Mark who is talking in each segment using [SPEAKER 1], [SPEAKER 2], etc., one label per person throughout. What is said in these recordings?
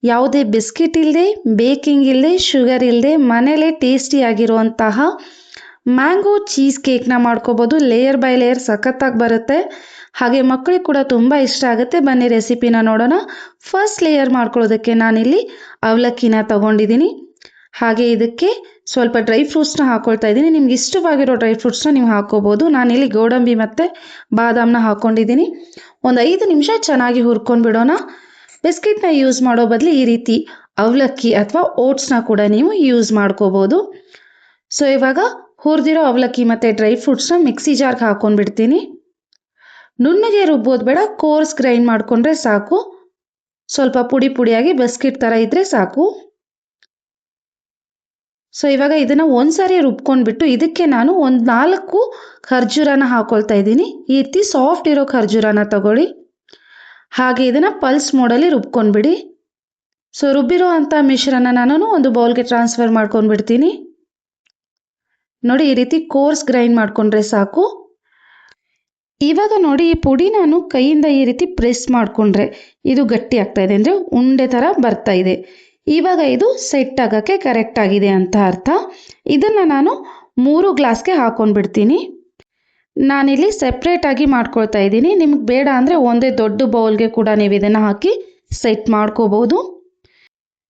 [SPEAKER 1] ಯಾವುದೇ ಬಿಸ್ಕಿಟ್ ಇಲ್ಲದೆ, ಬೇಕಿಂಗ್ ಇಲ್ಲದೆ, ಶುಗರ್ ಇಲ್ಲದೆ ಮನೇಲೇ ಟೇಸ್ಟಿಯಾಗಿರುವಂತಹ ಮ್ಯಾಂಗೋ ಚೀಸ್ ಕೇಕ್ನ ಮಾಡ್ಕೋಬೋದು. ಲೇಯರ್ ಬೈ ಲೇಯರ್ ಸಖತ್ತಾಗಿ ಬರುತ್ತೆ. ಹಾಗೆ ಮಕ್ಕಳಿಗೆ ಕೂಡ ತುಂಬ ಇಷ್ಟ ಆಗುತ್ತೆ. ಬನ್ನಿ ರೆಸಿಪಿನ ನೋಡೋಣ. ಫಸ್ಟ್ ಲೇಯರ್ ಮಾಡ್ಕೊಳ್ಳೋದಕ್ಕೆ ನಾನಿಲ್ಲಿ ಅವಲಕ್ಕಿನ ತಗೊಂಡಿದ್ದೀನಿ. ಹಾಗೆ ಇದಕ್ಕೆ ಸ್ವಲ್ಪ ಡ್ರೈ ಫ್ರೂಟ್ಸ್ನ ಹಾಕ್ಕೊಳ್ತಾ ಇದ್ದೀನಿ. ನಿಮ್ಗೆ ಇಷ್ಟವಾಗಿರೋ ಡ್ರೈ ಫ್ರೂಟ್ಸ್ನ ನೀವು ಹಾಕ್ಕೋಬೋದು. ನಾನಿಲ್ಲಿ ಗೋಡಂಬಿ ಮತ್ತು ಬಾದಾಮನ್ನ ಹಾಕ್ಕೊಂಡಿದ್ದೀನಿ. ಒಂದು 5 ನಿಮಿಷ ಚೆನ್ನಾಗಿ ಹುರ್ಕೊಂಡು ಬಿಡೋಣ. ಬಿಸ್ಕಿಟ್ನ ಯೂಸ್ ಮಾಡೋ ಬದಲು ಈ ರೀತಿ ಅವಲಕ್ಕಿ ಅಥವಾ ಓಟ್ಸ್ನ ಕೂಡ ನೀವು ಯೂಸ್ ಮಾಡ್ಕೋಬೋದು. ಸೊ ಇವಾಗ ಹುರಿದಿರೋ ಅವಲಕ್ಕಿ ಮತ್ತು ಡ್ರೈ ಫ್ರೂಟ್ಸ್ನ ಮಿಕ್ಸಿ ಜಾರ್ಗೆ ಹಾಕ್ಕೊಂಡ್ಬಿಡ್ತೀನಿ. ನುಣ್ಣಗೆ ರುಬ್ಬೋದು ಬೇಡ, ಕೋರ್ಸ್ ಗ್ರೈಂಡ್ ಮಾಡಿಕೊಂಡ್ರೆ ಸಾಕು. ಸ್ವಲ್ಪ ಪುಡಿ ಪುಡಿಯಾಗಿ ಬಿಸ್ಕಿಟ್ ಥರ ಇದ್ದರೆ ಸಾಕು. ಸೊ ಇವಾಗ ಇದನ್ನು ಒಂದ್ಸಾರಿ ರುಬ್ಕೊಂಡ್ಬಿಟ್ಟು ಇದಕ್ಕೆ ನಾನು ಒಂದು 4 ಖರ್ಜೂರನ ಹಾಕ್ಕೊಳ್ತಾ ಇದ್ದೀನಿ. ಈ ರೀತಿ ಸಾಫ್ಟ್ ಇರೋ ಖರ್ಜೂರನ ತಗೊಳ್ಳಿ. ಹಾಗೆ ಇದನ್ನು ಪಲ್ಸ್ ಮೋಡಲ್ಲಿ ರುಬ್ಕೊಂಡ್ಬಿಡಿ. ಸೊ ರುಬ್ಬಿರೋ ಅಂಥ ಮಿಶ್ರಣ ನಾನು ಒಂದು ಬೌಲ್ಗೆ ಟ್ರಾನ್ಸ್ಫರ್ ಮಾಡ್ಕೊಂಡ್ಬಿಡ್ತೀನಿ. ನೋಡಿ, ಈ ರೀತಿ ಕೋರ್ಸ್ ಗ್ರೈಂಡ್ ಮಾಡಿಕೊಂಡ್ರೆ ಸಾಕು. ಇವಾಗ ನೋಡಿ, ಈ ಪುಡಿ ನಾನು ಕೈಯಿಂದ ಈ ರೀತಿ ಪ್ರೆಸ್ ಮಾಡಿಕೊಂಡ್ರೆ ಇದು ಗಟ್ಟಿ ಆಗ್ತಾ ಇದೆ, ಅಂದರೆ ಉಂಡೆ ಥರ ಬರ್ತಾ ಇದೆ. ಇವಾಗ ಇದು ಸೆಟ್ ಆಗೋಕ್ಕೆ ಕರೆಕ್ಟ್ ಆಗಿದೆ ಅಂತ ಅರ್ಥ. ಇದನ್ನು ನಾನು 3 ಗ್ಲಾಸ್ಗೆ ಹಾಕ್ಕೊಂಡ್ಬಿಡ್ತೀನಿ. ನಾನಿಲ್ಲಿ ಸೆಪ್ರೇಟಾಗಿ ಮಾಡ್ಕೊಳ್ತಾ ಇದ್ದೀನಿ. ನಿಮ್ಗೆ ಬೇಡ ಅಂದರೆ ಒಂದೇ ದೊಡ್ಡ ಬೌಲ್ಗೆ ಕೂಡ ನೀವು ಇದನ್ನು ಹಾಕಿ ಸೆಟ್ ಮಾಡ್ಕೋಬೋದು.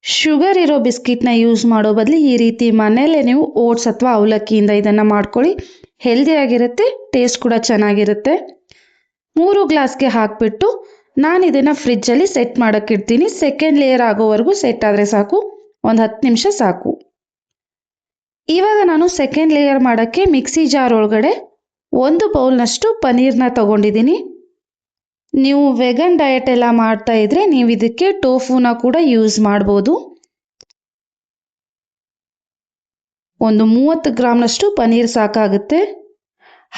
[SPEAKER 1] ಶುಗರ್ ಇರೋ ಬಿಸ್ಕಿಟ್ನ ಯೂಸ್ ಮಾಡೋ ಬದಲು ಈ ರೀತಿ ಮನೆಯಲ್ಲೇ ನೀವು ಓಟ್ಸ್ ಅಥವಾ ಅವಲಕ್ಕಿಯಿಂದ ಇದನ್ನು ಮಾಡ್ಕೊಳ್ಳಿ. ಹೆಲ್ದಿಯಾಗಿರುತ್ತೆ, ಟೇಸ್ಟ್ ಕೂಡ ಚೆನ್ನಾಗಿರುತ್ತೆ. 3 ಗ್ಲಾಸ್ಗೆ ಹಾಕಿಬಿಟ್ಟು ನಾನು ಇದನ್ನು ಫ್ರಿಜ್ಜಲ್ಲಿ ಸೆಟ್ ಮಾಡೋಕ್ಕಿಡ್ತೀನಿ. ಸೆಕೆಂಡ್ ಲೇಯರ್ ಆಗೋವರೆಗೂ ಸೆಟ್ ಆದರೆ ಸಾಕು, ಒಂದು 10 ನಿಮಿಷ ಸಾಕು. ಇವಾಗ ನಾನು ಸೆಕೆಂಡ್ ಲೇಯರ್ ಮಾಡೋಕ್ಕೆ ಮಿಕ್ಸಿ ಜಾರ್ ಒಳಗಡೆ 1 ಬೌಲ್ನಷ್ಟು ಪನ್ನೀರ್ನ ತಗೊಂಡಿದ್ದೀನಿ. ನೀವು ವೆಗನ್ ಡಯಟ್ ಎಲ್ಲ ಮಾಡ್ತಾ ಇದ್ರೆ ನೀವು ಇದಕ್ಕೆ ಟೋಫುನ ಕೂಡ ಯೂಸ್ ಮಾಡ್ಬೋದು. ಒಂದು 30 ಗ್ರಾಮ್ನಷ್ಟು ಪನ್ನೀರ್ ಸಾಕಾಗುತ್ತೆ.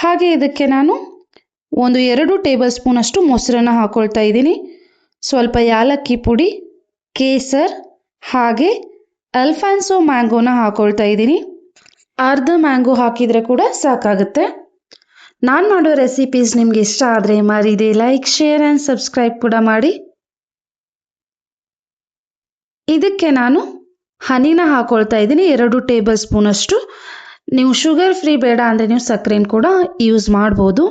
[SPEAKER 1] ಹಾಗೆ ಇದಕ್ಕೆ ನಾನು 2 ಟೇಬಲ್ ಸ್ಪೂನಷ್ಟು ಮೊಸರನ್ನ ಹಾಕ್ಕೊಳ್ತಾ ಇದ್ದೀನಿ. ಸ್ವಲ್ಪ ಯಾಲಕ್ಕಿ ಪುಡಿ, ಕೇಸರ್ ಹಾಗೆ ಅಲ್ಫಾನ್ಸೋ ಮ್ಯಾಂಗೋನ ಹಾಕ್ಕೊಳ್ತಾ ಇದ್ದೀನಿ. ಅರ್ಧ ಮ್ಯಾಂಗೋ ಹಾಕಿದರೆ ಕೂಡ ಸಾಕಾಗುತ್ತೆ. ನಾನು ಮಾಡೋ ರೆಸಿಪೀಸ್ ನಿಮ್ಗೆ ಇಷ್ಟ ಆದರೆ ಮರೀದೆ ಲೈಕ್, ಶೇರ್ ಆ್ಯಂಡ್ ಸಬ್ಸ್ಕ್ರೈಬ್ ಕೂಡ ಮಾಡಿ. ಇದಕ್ಕೆ ನಾನು ಹನಿನ ಹಾಕ್ಕೊಳ್ತಾ ಇದ್ದೀನಿ, 2 ಟೇಬಲ್ ಸ್ಪೂನಷ್ಟು. ನೀವು ಶುಗರ್ ಫ್ರೀ ಬೇಡ ಅಂದರೆ ನೀವು ಸಕ್ಕರೆನ ಕೂಡ ಯೂಸ್ ಮಾಡ್ಬೋದು.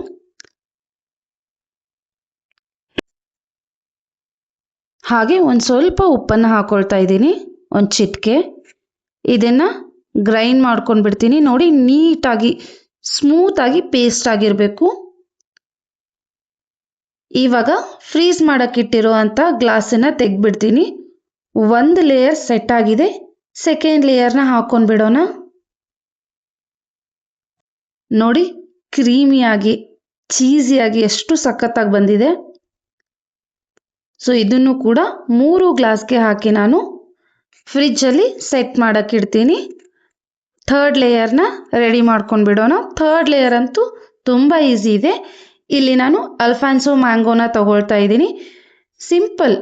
[SPEAKER 1] ಹಾಗೆ ಒಂದು ಸ್ವಲ್ಪ ಉಪ್ಪನ್ನು ಹಾಕ್ಕೊಳ್ತಾ ಇದ್ದೀನಿ, ಒಂದು ಚಿಟಿಕೆ. ಇದನ್ನು ಗ್ರೈಂಡ್ ಮಾಡ್ಕೊಂಡು ಬಿಡ್ತೀನಿ. ನೋಡಿ, ನೀಟಾಗಿ ಸ್ಮೂತಾಗಿ ಪೇಸ್ಟ್ ಆಗಿರಬೇಕು. ಇವಾಗ ಫ್ರೀಸ್ ಮಾಡೋಕ್ಕಿಟ್ಟಿರೋ ಅಂಥ ಗ್ಲಾಸನ್ನು ತೆಗೆದ್ಬಿಡ್ತೀನಿ. 1 ಲೇಯರ್ ಸೆಟ್ ಆಗಿದೆ. ಸೆಕೆಂಡ್ ಲೇಯರ್ನ ಹಾಕ್ಕೊಂಡ್ಬಿಡೋಣ. ನೋಡಿ, ಕ್ರೀಮಿಯಾಗಿ ಚೀಸಿಯಾಗಿ ಎಷ್ಟು ಸಖತ್ತಾಗಿ ಬಂದಿದೆ. ಸೊ ಇದನ್ನು ಕೂಡ 3 ಗ್ಲಾಸ್ಗೆ ಹಾಕಿ ನಾನು ಫ್ರಿಜ್ಜಲ್ಲಿ ಸೆಟ್ ಮಾಡೋಕ್ಕಿಡ್ತೀನಿ. ಥರ್ಡ್ ಲೇಯರ್ನ ರೆಡಿ ಮಾಡ್ಕೊಂಡು ಬಿಡೋಣ. ಥರ್ಡ್ ಲೇಯರ್ ಅಂತೂ ತುಂಬ ಈಸಿ ಇದೆ. ಇಲ್ಲಿ ನಾನು ಅಲ್ಫಾನ್ಸೋ ಮ್ಯಾಂಗೋನ ತಗೊಳ್ತಾ ಇದ್ದೀನಿ. ಸಿಂಪಲ್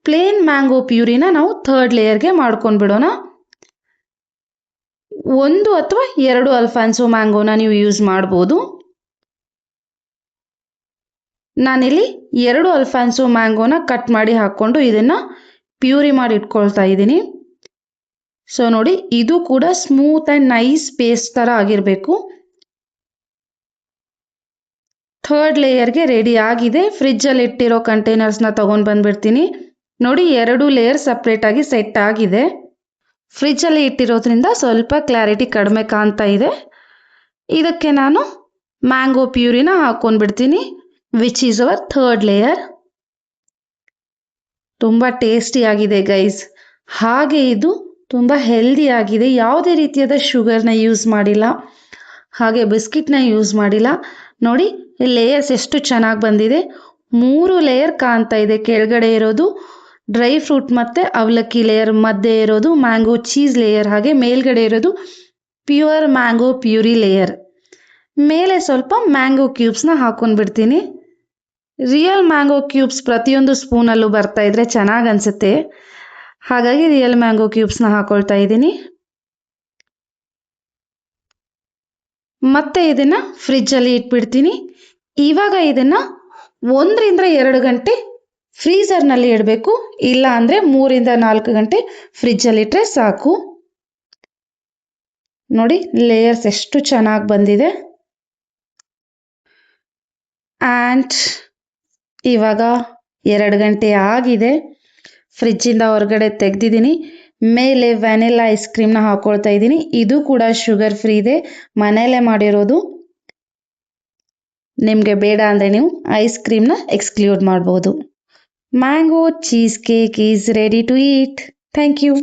[SPEAKER 1] ಪ್ಲೇನ್ ಮ್ಯಾಂಗೋ ಪ್ಯೂರಿನ ನಾವು ಥರ್ಡ್ ಲೇಯರ್ಗೆ ಮಾಡ್ಕೊಂಡು ಬಿಡೋಣ. 1 ಅಥವಾ 2 ಅಲ್ಫಾನ್ಸೋ ಮ್ಯಾಂಗೋನ ನೀವು ಯೂಸ್ ಮಾಡ್ಬೋದು. ನಾನಿಲ್ಲಿ 2 ಅಲ್ಫಾನ್ಸೋ ಮ್ಯಾಂಗೋನ ಕಟ್ ಮಾಡಿ ಹಾಕ್ಕೊಂಡು ಇದನ್ನು ಪ್ಯೂರಿ ಮಾಡಿ ಇಟ್ಕೊಳ್ತಾ ಇದ್ದೀನಿ. ಸೊ ನೋಡಿ, ಇದು ಕೂಡ ಸ್ಮೂತ್ ಆ್ಯಂಡ್ ನೈಸ್ ಪೇಸ್ಟ್ ಥರ ಆಗಿರಬೇಕು. ಥರ್ಡ್ ಲೇಯರ್ಗೆ ರೆಡಿ ಆಗಿದೆ. ಫ್ರಿಜ್ಜಲ್ಲಿ ಇಟ್ಟಿರೋ ಕಂಟೈನರ್ಸ್ನ ತೊಗೊಂಡು ಬಂದುಬಿಡ್ತೀನಿ. ನೋಡಿ, 2 ಲೇಯರ್ ಸಪ್ರೇಟಾಗಿ ಸೆಟ್ ಆಗಿದೆ. ಫ್ರಿಜ್ಜಲ್ಲಿ ಇಟ್ಟಿರೋದ್ರಿಂದ ಸ್ವಲ್ಪ ಕ್ಲಾರಿಟಿ ಕಡಿಮೆ ಕಾಣ್ತಾ ಇದೆ. ಇದಕ್ಕೆ ನಾನು ಮ್ಯಾಂಗೋ ಪ್ಯೂರಿನ ಹಾಕ್ಕೊಂಡ್ಬಿಡ್ತೀನಿ, which is our third layer. ತುಂಬ ಟೇಸ್ಟಿಯಾಗಿದೆ ಗೈಸ್. ಹಾಗೆ ಇದು ತುಂಬ ಹೆಲ್ದಿಯಾಗಿದೆ. ಯಾವುದೇ ರೀತಿಯಾದ ಶುಗರ್ನ ಯೂಸ್ ಮಾಡಿಲ್ಲ, ಹಾಗೆ ಬಿಸ್ಕಿಟ್ನ ಯೂಸ್ ಮಾಡಿಲ್ಲ. ನೋಡಿ, ಲೇಯರ್ಸ್ ಎಷ್ಟು ಚೆನ್ನಾಗಿ ಬಂದಿದೆ. 3 ಲೇಯರ್ ಕಾಣ್ತಾ ಇದೆ. ಕೆಳಗಡೆ ಇರೋದು ಡ್ರೈ ಫ್ರೂಟ್ ಮತ್ತು ಅವಲಕ್ಕಿ ಲೇಯರ್, ಮಧ್ಯೆ ಇರೋದು ಮ್ಯಾಂಗೋ ಚೀಸ್ ಲೇಯರ್, ಹಾಗೆ ಮೇಲ್ಗಡೆ ಇರೋದು ಪ್ಯೂರ್ ಮ್ಯಾಂಗೋ ಪ್ಯೂರಿ ಲೇಯರ್. ಮೇಲೆ ಸ್ವಲ್ಪ ಮ್ಯಾಂಗೋ ಕ್ಯೂಬ್ಸ್ನ ಹಾಕ್ಕೊಂಡ್ಬಿಡ್ತೀನಿ. ರಿಯಲ್ ಮ್ಯಾಂಗೋ ಕ್ಯೂಬ್ಸ್ ಪ್ರತಿಯೊಂದು ಸ್ಪೂನಲ್ಲೂ ಬರ್ತಾ ಇದ್ರೆ ಚೆನ್ನಾಗಿ ಅನಿಸುತ್ತೆ. ಹಾಗಾಗಿ ರಿಯಲ್ ಮ್ಯಾಂಗೋ ಕ್ಯೂಬ್ಸ್ನ ಹಾಕ್ಕೊಳ್ತಾ ಇದ್ದೀನಿ. ಮತ್ತೆ ಇದನ್ನು ಫ್ರಿಜ್ಜಲ್ಲಿ ಇಟ್ಬಿಡ್ತೀನಿ. ಇವಾಗ ಇದನ್ನು 1 ರಿಂದ 2 ಗಂಟೆ ಫ್ರೀಝರ್ನಲ್ಲಿ ಇಡಬೇಕು, ಇಲ್ಲ ಅಂದರೆ 3-4 ಗಂಟೆ ಫ್ರಿಜ್ಜಲ್ಲಿಟ್ಟರೆ ಸಾಕು. ನೋಡಿ ಲೇಯರ್ಸ್ ಎಷ್ಟು ಚೆನ್ನಾಗಿ ಬಂದಿದೆ. ಆ್ಯಂಡ್ ಇವಾಗ 2 ಗಂಟೆ ಆಗಿದೆ. ಫ್ರಿಜ್ಜಿಂದ ಹೊರಗಡೆ ತೆಗೆದಿದ್ದೀನಿ. ಮೇಲೆ ವ್ಯಾನಿಲಾ ಐಸ್ ಕ್ರೀಮ್ನ ಹಾಕ್ಕೊಳ್ತಾ ಇದ್ದೀನಿ. ಇದು ಕೂಡ ಶುಗರ್ ಫ್ರೀ ಇದೆ, ಮನೆಯಲ್ಲೇ ಮಾಡಿರೋದು. ನಿಮಗೆ ಬೇಡ ಅಂದರೆ ನೀವು ಐಸ್ ಕ್ರೀಮ್ನ ಎಕ್ಸ್ಕ್ಲೂಡ್ ಮಾಡ್ಬೋದು. Mango cheese cake is ready to eat. Thank you.